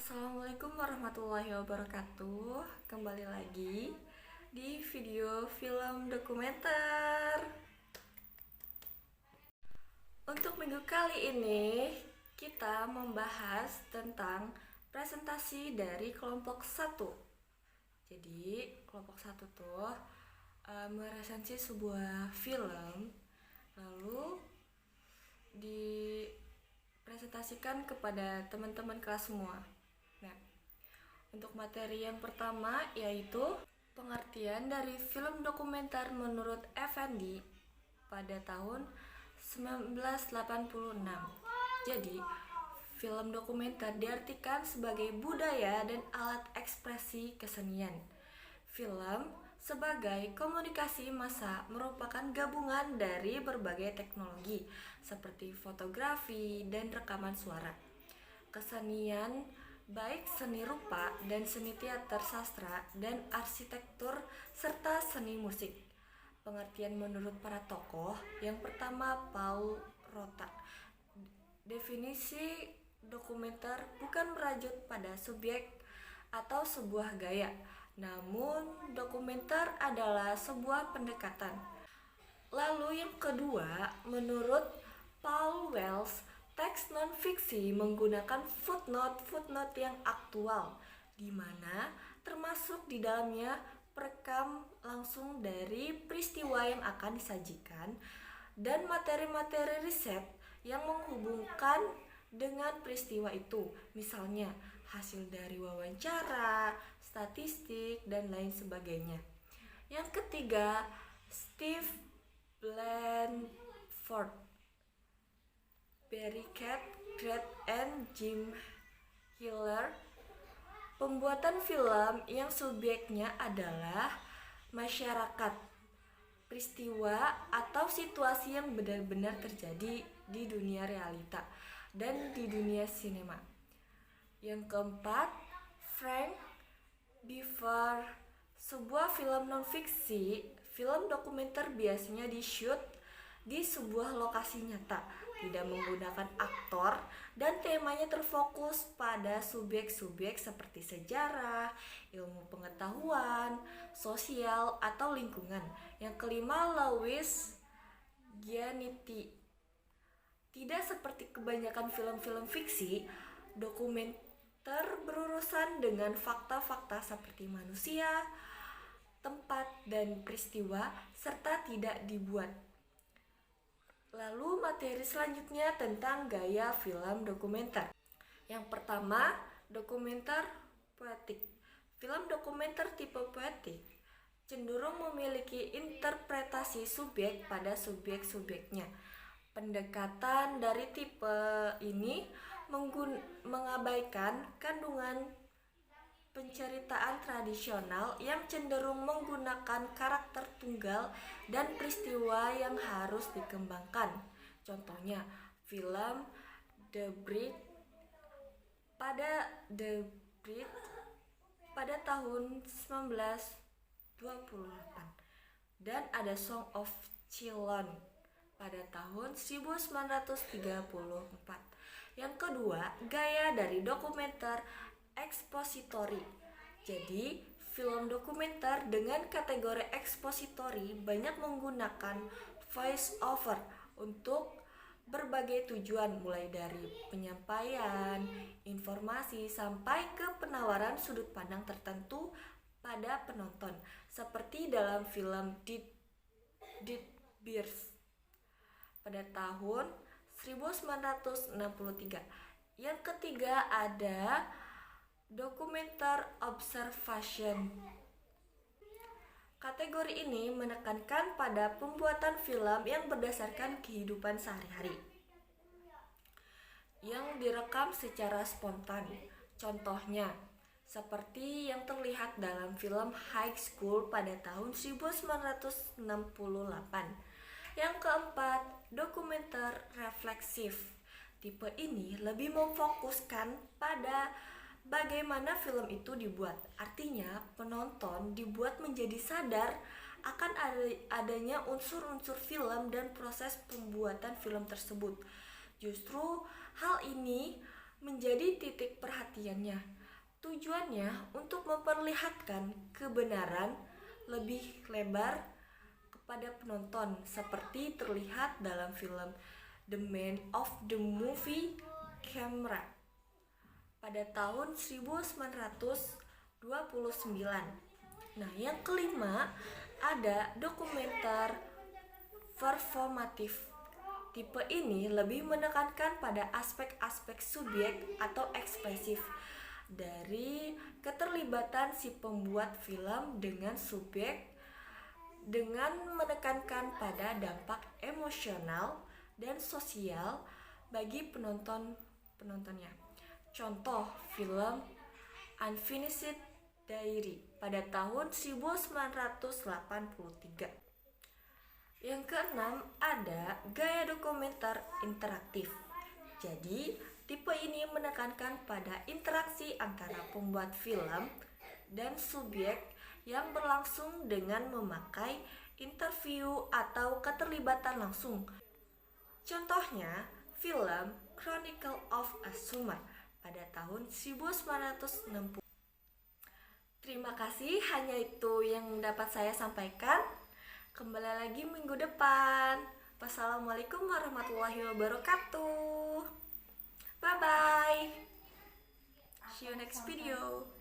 Assalamualaikum warahmatullahi wabarakatuh. Kembali lagi di video film dokumenter. Untuk minggu kali ini kita membahas tentang presentasi dari kelompok 1. Jadi kelompok 1 tuh meresensi sebuah film, lalu dipresentasikan kepada teman-teman kelas semua. Nah, untuk materi yang pertama yaitu pengertian dari film dokumenter menurut Effendi pada tahun 1986. Jadi, film dokumenter diartikan sebagai budaya dan alat ekspresi kesenian. Film sebagai komunikasi massa merupakan gabungan dari berbagai teknologi seperti fotografi dan rekaman suara. Kesenian baik seni rupa dan seni teater sastra dan arsitektur serta seni musik. Pengertian menurut para tokoh, yang pertama Paul Rota. Definisi dokumenter bukan merajut pada subjek atau sebuah gaya, namun dokumenter adalah sebuah pendekatan. Lalu yang kedua, menurut Paul Wells, teks non-fiksi menggunakan footnote yang aktual, di mana termasuk di dalamnya perekam langsung dari peristiwa yang akan disajikan dan materi-materi riset yang menghubungkan dengan peristiwa itu, misalnya hasil dari wawancara, statistik, dan lain sebagainya. Yang ketiga, Steve Blandford, Barry Great, and Jim Hiller. Pembuatan film yang subjeknya adalah masyarakat, peristiwa atau situasi yang benar-benar terjadi di dunia realita dan di dunia sinema. Yang keempat, Frank Beaver. Sebuah film non-fiksi, film dokumenter biasanya di-shoot di sebuah lokasi nyata, tidak menggunakan aktor, dan temanya terfokus pada subjek-subjek seperti sejarah, ilmu pengetahuan, sosial, atau lingkungan. Yang kelima, Louis Giannitti. Tidak seperti kebanyakan film-film fiksi, dokumenter berurusan dengan fakta-fakta seperti manusia, tempat, dan peristiwa, serta tidak dibuat. Lalu materi selanjutnya tentang gaya film dokumenter. Yang pertama, dokumenter poetik. Film dokumenter tipe poetik cenderung memiliki interpretasi subjek pada subjek-subjeknya. Pendekatan dari tipe ini mengabaikan kandungan penceritaan tradisional yang cenderung menggunakan karakter tunggal dan peristiwa yang harus dikembangkan. Contohnya, film The Bridge pada tahun 1928 dan ada Song of Chillon pada tahun 1934. Yang kedua, gaya dari dokumenter ekspositori. Jadi, film dokumenter dengan kategori ekspositori banyak menggunakan voice over untuk berbagai tujuan, mulai dari penyampaian informasi sampai ke penawaran sudut pandang tertentu pada penonton, seperti dalam film Dead Bears pada tahun 1963. Yang ketiga ada dokumenter observation. Kategori ini menekankan pada pembuatan film yang berdasarkan kehidupan sehari-hari, yang direkam secara spontan. Contohnya, seperti yang terlihat dalam film High School pada tahun 1968. Yang keempat, dokumenter refleksif. Tipe ini lebih memfokuskan pada bagaimana film itu dibuat. Artinya, penonton dibuat menjadi sadar akan adanya unsur-unsur film dan proses pembuatan film tersebut. Justru hal ini menjadi titik perhatiannya. Tujuannya untuk memperlihatkan kebenaran lebih lebar kepada penonton seperti terlihat dalam film The Man of the Movie Camera pada tahun 1929. Nah, yang kelima ada dokumenter performatif. Tipe ini lebih menekankan pada aspek-aspek subjek atau ekspresif dari keterlibatan si pembuat film dengan subjek dengan menekankan pada dampak emosional dan sosial bagi penontonnya. Contoh film Unfinished Diary pada tahun 1983. Yang keenam ada gaya dokumenter interaktif. Jadi, tipe ini menekankan pada interaksi antara pembuat film dan subjek yang berlangsung dengan memakai interview atau keterlibatan langsung. Contohnya, film Chronicle of a Summer pada tahun 1960. Terima kasih, hanya itu yang dapat saya sampaikan. Kembali lagi minggu depan. Wassalamualaikum warahmatullahi wabarakatuh. Bye bye. See you next video.